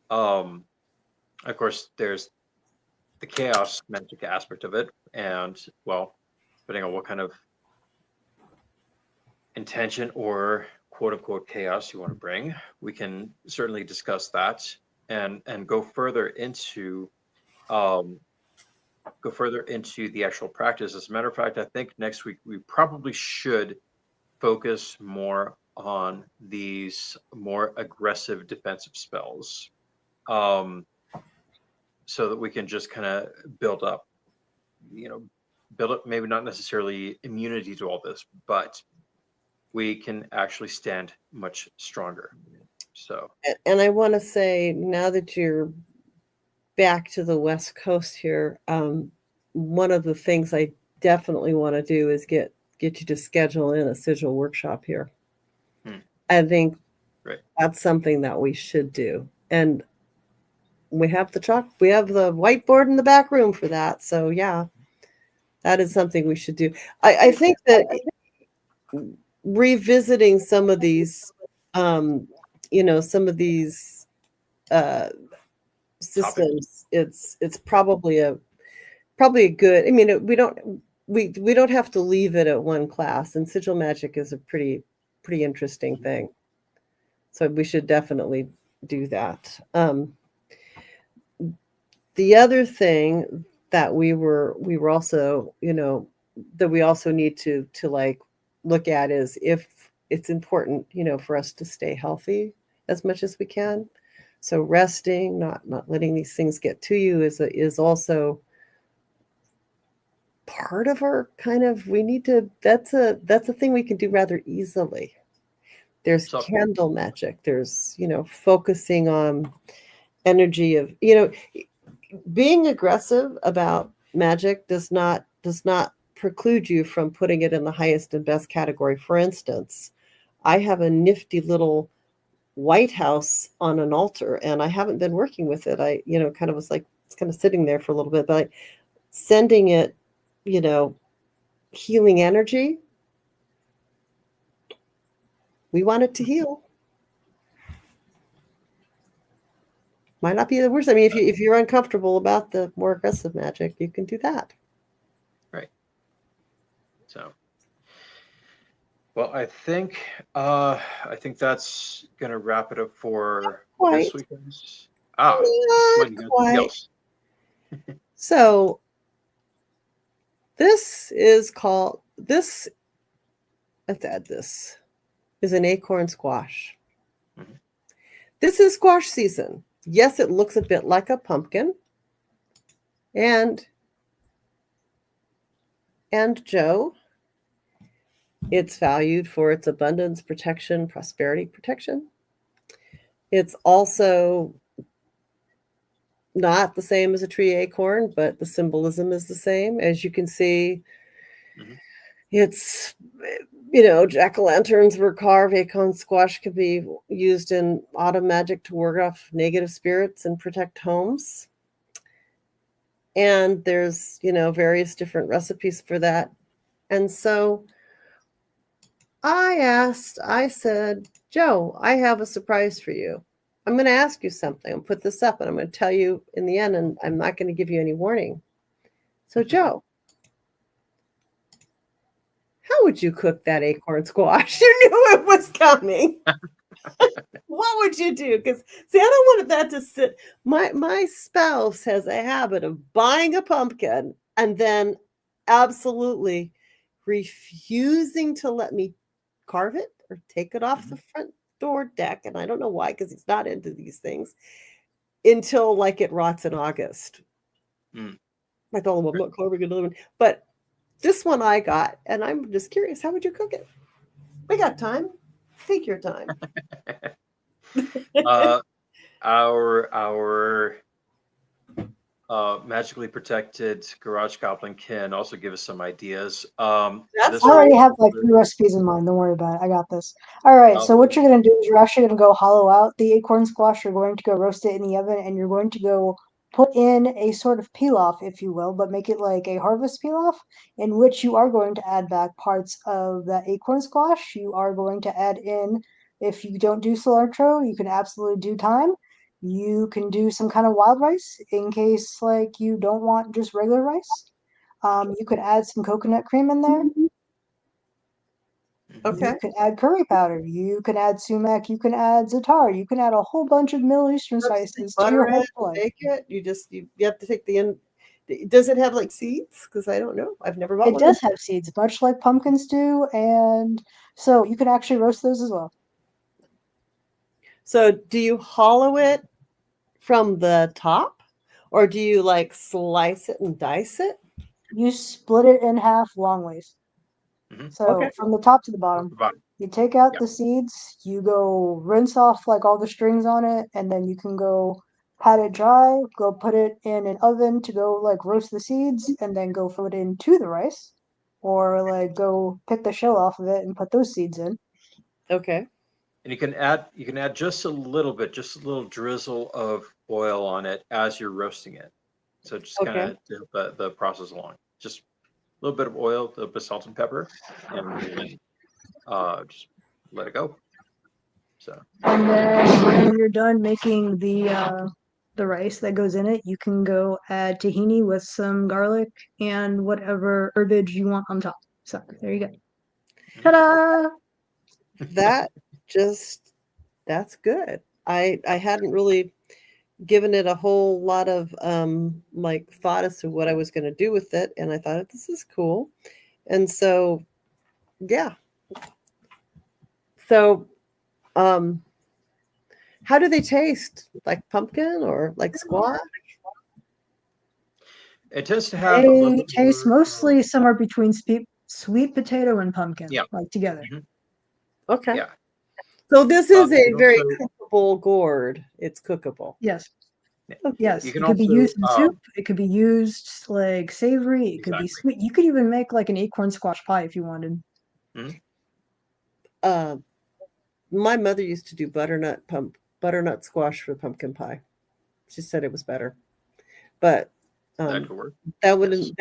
Um, of course, there's the chaos magic aspect of it, and well, depending on what kind of intention or quote unquote chaos you want to bring, we can certainly discuss that and um, go further into the actual practice. As a matter of fact, I think next week we probably should focus more on these more aggressive defensive spells, um, so that we can just kind of build up, you know, build up maybe not necessarily immunity to all this, but we can actually stand much stronger. So, And I want to say, now that you're back to the West Coast here, one of the things I definitely want to do is get you to schedule in a sigil workshop here. hmm, I think right. that's something that we should do. And we have the whiteboard in the back room for that. So yeah, that is something we should do. I think that revisiting some of these, um, some of these uh, Topics. systems, it's probably a good. I mean, we don't have to leave it at one class, and sigil magic is a pretty interesting thing. So we should definitely do that. The other thing that we were also, that we also need to like look at is if it's important, for us to stay healthy as much as we can. So resting, not letting these things get to you is also part of our kind of, we need to, that's a thing we can do rather easily. There's So, candle magic. There's, focusing on energy of, being aggressive about magic does not preclude you from putting it in the highest and best category. For instance, I have a nifty little White House on an altar, and I haven't been working with it. I, kind of was like, it's kind of sitting there for a little bit, but sending it, you know, healing energy. We want it to heal. Might not be the worst. I mean, if you're uncomfortable about the more aggressive magic, you can do that. Right. So, well, I think that's gonna wrap it up for this Quite. weekend's. Not Come on, you got something quite. else. So this is called this. Let's add this. Is an acorn squash. Mhm. This is squash season. Yes, it looks a bit like a pumpkin. And Joe, it's valued for its abundance, protection, prosperity protection. It's also not the same as a tree acorn, but the symbolism is the same. As you can see, Mhm. it's, jack-o'-lanterns were carved. Acorn squash could be used in autumn magic to ward off negative spirits and protect homes. And there's, various different recipes for that. And so I said, Joe, I have a surprise for you. I'm going to ask you something. I'll put this up and I'm going to tell you in the end, and I'm not going to give you any warning. So, Joe, how would you cook that acorn squash? You knew it was coming. What would you do? Because see, I don't want that to sit. My spouse has a habit of buying a pumpkin and then absolutely refusing to let me carve it or take it off the front door deck. And I don't know why, because he's not into these things until like it rots in August. Mm. I told him I'm not carving another one. But this one I got, and I'm just curious, how would you cook it? We got time. Take your time. Our magically protected garage goblin can also give us some ideas. That's This I already fine. have like 3 recipes in mind. Don't worry about it. I got this. All right. So what you're gonna do is you're actually gonna go hollow out the acorn squash. You're going to go roast it in the oven, and you're going to go put in a sort of pilaf, if you will, but make it like a harvest pilaf, in which you are going to add back parts of that acorn squash. You are going to add in, if you don't do cilantro, you can absolutely do thyme. You can do some kind of wild rice in case like you don't want just regular rice. You could add some coconut cream in there. Okay. You could add curry powder. You can add sumac. You can add za'atar. You can add a whole bunch of Middle Eastern spices to Butter your it, heart's blood. bake it. You have to take the end. Does it have like seeds? Because I don't know. I've never bought It one. does have seeds, much like pumpkins do, and so you can actually roast those as well. So do you hollow it from the top, or do you like slice it and dice it? You split it in half long ways. So Okay. from the top to the bottom, you take out Yeah. the seeds, you go rinse off like all the strings on it, and then you can go pat it dry, go put it in an oven to go like roast the seeds, and then go put it into the rice, or like go pick the shell off of it and put those seeds in. Okay. And you can add just a little bit, just a little drizzle of oil on it as you're roasting it. So just kind Okay. of to help the process along. Just a little bit of oil, a little bit of salt and pepper, and then just let it go. So And then when you're done making the rice that goes in it, you can go add tahini with some garlic and whatever herbage you want on top. So there you go. Ta-da! That that's good. I hadn't really given it a whole lot of like thought as to what I was going to do with it, and I thought this is cool. And so yeah. So how do they taste? Like pumpkin or like squash? it tends to have a little They bit taste more. mostly somewhere between sweet potato and pumpkin, Yeah. like together. Mhm. Okay. Yeah. So this is You a can very also cookable gourd. It's cookable. Yes, Okay. you yes. can It could be also used in soup. It could be used like savory. It could be exactly. sweet. You could even make like an acorn squash pie if you wanted. Mhm. Uh, my mother used to do butternut squash for pumpkin pie. She said it was better. But That Um, could work. that would Yes.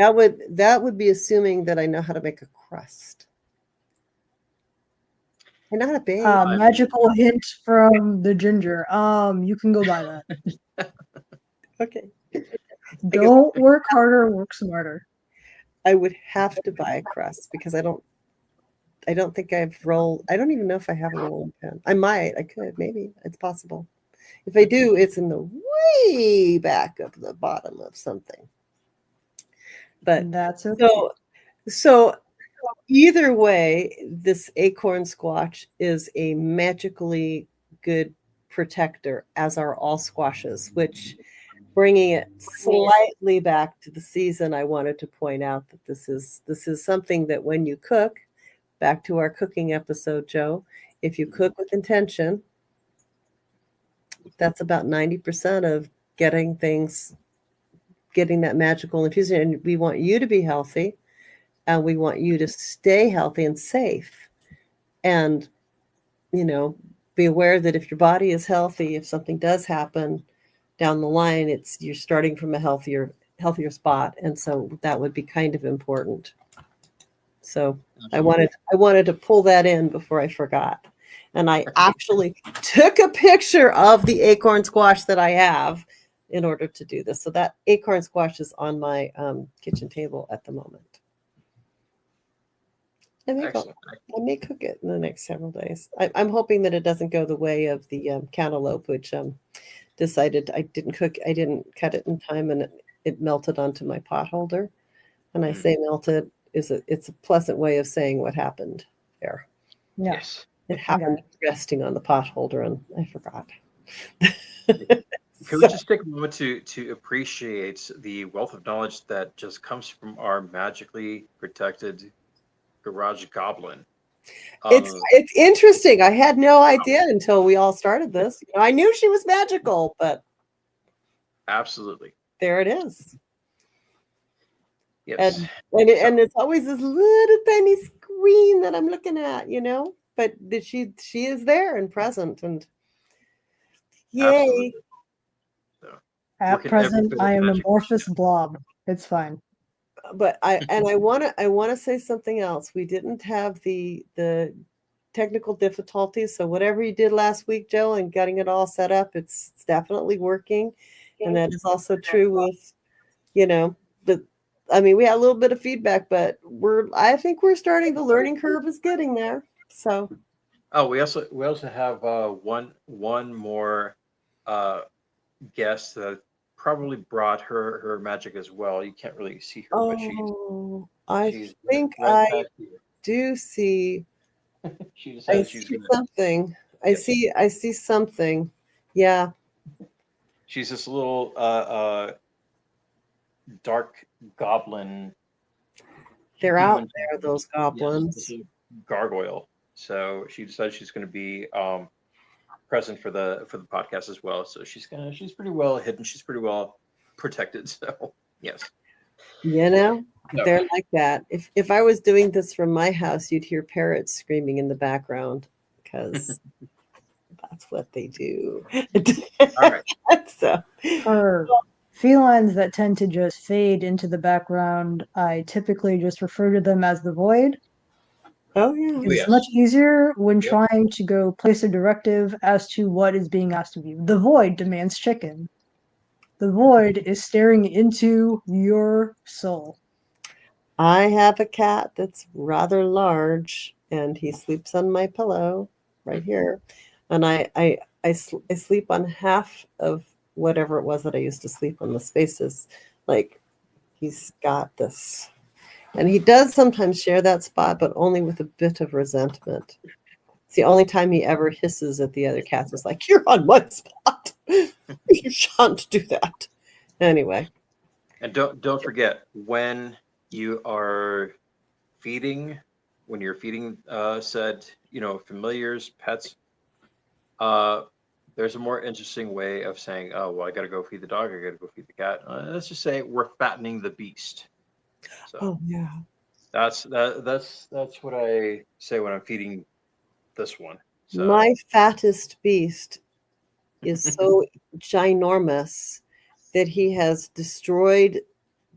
that would be assuming that I know how to make a crust. I know how to bake. I mean, Magical hint from the ginger. You can go buy that. Okay, I guess Don't work harder, work smarter. I would have to buy a crust because I don't think I've rolled. I don't even know if I have a rolling pin. I might. I could. Maybe it's possible. If I do, it's in the way back of the bottom of something. But That's okay. so either way, this acorn squash is a magically good protector, as are all squashes, which bringing it slightly back to the season, I wanted to point out that this is something that when you cook, back to our cooking episode, Joe, if you cook with intention, that's about 90% of getting things, getting that magical infusion. And we want you to be healthy and we want you to stay healthy and safe. And, you know, be aware that if your body is healthy, if something does happen down the line, it's you're starting from a healthier spot. And so that would be kind of important. So I wanted to pull that in before I forgot. And I actually took a picture of the acorn squash that I have in order to do this. So that acorn squash is on my kitchen table at the moment. Excellent. I may cook it in the next several days. I'm hoping that it doesn't go the way of the cantaloupe, which decided I didn't cut it in time, and it melted onto my pot holder. And I say melted it's a pleasant way of saying what happened there. Yeah. Yes. It happened resting on the pot holder, and I forgot. Can we just take a moment to appreciate the wealth of knowledge that just comes from our magically protected garage goblin? It's interesting. I had no idea until we all started this. You know, I knew she was magical, but Absolutely. there it is. Yes. And it's always this little tiny screen that I'm looking at, you know. But she is there and present, and yay. Absolutely. So, At working every present, bit of I am magic. amorphous blob. It's fine. But I wanna say something else. We didn't have the technical difficulties, so whatever you did last week, Joe, and getting it all set up, it's definitely working. And that is also true with, you know, I mean, we had a little bit of feedback, but I think we're starting, the learning curve is getting there. So Oh, we also have one more guest that probably brought her magic as well. You can't really see her, but I she's think right I back here. do see She I decided she's see gonna. something. Yes. I see something. Yeah. She's this little dark goblin. They're out Demon, there, those yes, goblins. this is gargoyle. So she decided she's going to be present for the podcast as well. So she's pretty well hidden. She's pretty well protected. So yes. You know, No. they're like that. If I was doing this from my house, you'd hear parrots screaming in the background because that's what they do. All right. So, For felines that tend to just fade into the background, I typically just refer to them as the void. oh yeah. It's Yes. much easier when Yep. trying to go place a directive as to what is being asked of you. The void demands chicken. The void is staring into your soul. I have a cat that's rather large, and he sleeps on my pillow right here. And I sleep on half of whatever it was that I used to sleep on. The spaces, like he's got this, and he does sometimes share that spot, but only with a bit of resentment. It's the only time he ever hisses at the other cats. It's like, you're on my spot. You shan't do that. Anyway. And don't forget when you are feeding, when you're feeding said familiars, pets. There's a more interesting way of saying, oh well, I got to go feed the dog. I got to go feed the cat. Let's just say we're fattening the beast. So Oh yeah. that's what I say when I'm feeding this one. So My fattest beast is so ginormous that he has destroyed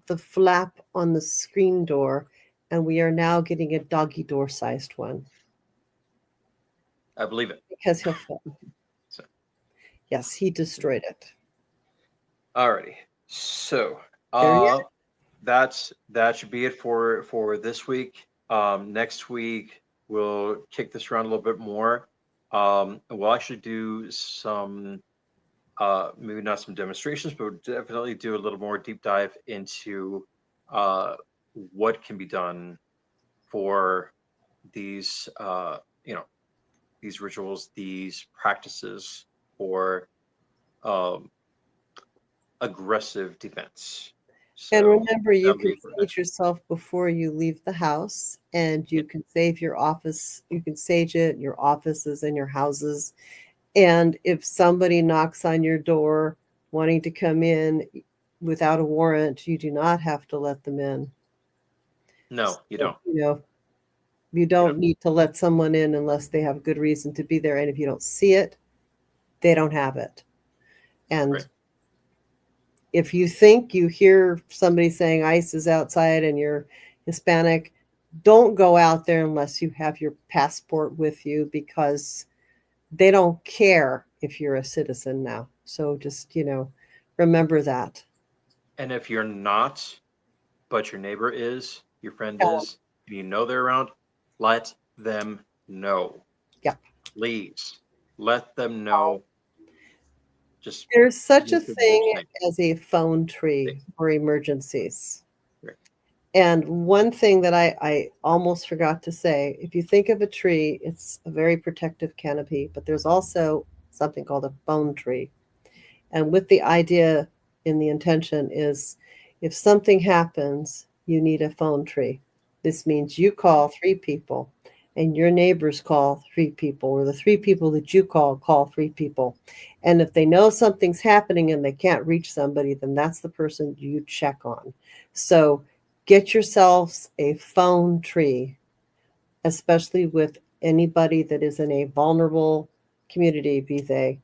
the flap on the screen door, and we are now getting a doggy door sized one I believe it. because he'll fit. So. Yes, he destroyed it. Alrighty. So There you that should be it for this week. Next week we'll kick this around a little bit more. We'll actually do some maybe not some demonstrations, but we'll definitely do a little more deep dive into what can be done for these these rituals, these practices for um, aggressive defense. So And remember, you that'll can be for sage next. yourself before you leave the house, and you Yep. can save your office. You can sage it, your offices and your houses. And if somebody knocks on your door wanting to come in without a warrant, you do not have to let them in. No, you don't. You know, you don't need to let someone in unless they have good reason to be there. And if you don't see it, they don't have it. And Right. if you think you hear somebody saying ICE is outside and you're Hispanic, don't go out there unless you have your passport with you, because they don't care if you're a citizen now. So just, remember that. And if you're not, but your neighbor is, your friend Yeah. is, and you know they're around, let them know. Yeah. Please let them know. Just There's such a make sure they're thing safe. as a phone tree for emergencies. Right. And one thing that I almost forgot to say, if you think of a tree, it's a very protective canopy, but there's also something called a phone tree. And with the idea in the intention is, if something happens, you need a phone tree. This means you call 3 people and your neighbors call 3 people, or the 3 people that you call 3 people. And if they know something's happening and they can't reach somebody, then that's the person you check on. So get yourselves a phone tree, especially with anybody that is in a vulnerable community, be they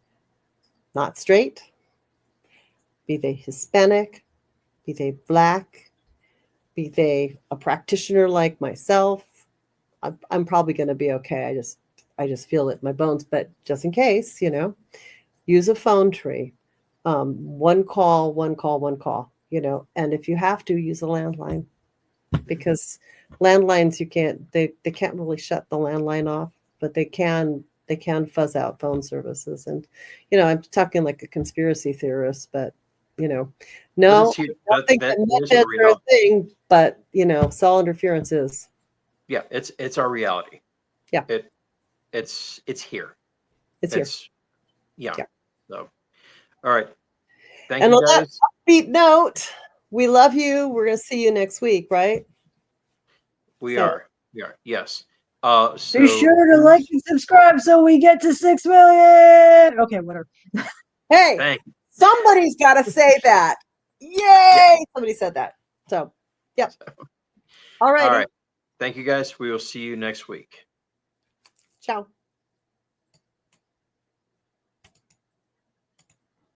not straight, be they Hispanic, be they Black, be they a practitioner like myself. I'm probably going to be okay. I just feel it in my bones, but just in case, use a phone tree. One call, one call, one call, and if you have to, use a landline, because landlines, they can't really shut the landline off, but they can fuzz out phone services. And I'm talking like a conspiracy theorist, but no, But I that, don't think that the is our methods are a reality. thing, but cell interference is. Yeah, it's our reality. Yeah. It's here. It's here. Yeah. Yeah. So all right. Thank And you on that guys. upbeat note, we love you. We're going to see you next week, right? We So are. We are. Yes. Be So sure to like and subscribe so we get to 6 million. Okay, whatever. hey, thank you. somebody's got to say that. Yay! Yeah. Somebody said that. So, yep. So, All all righty. right. Thank you guys. We will see you next week. Ciao.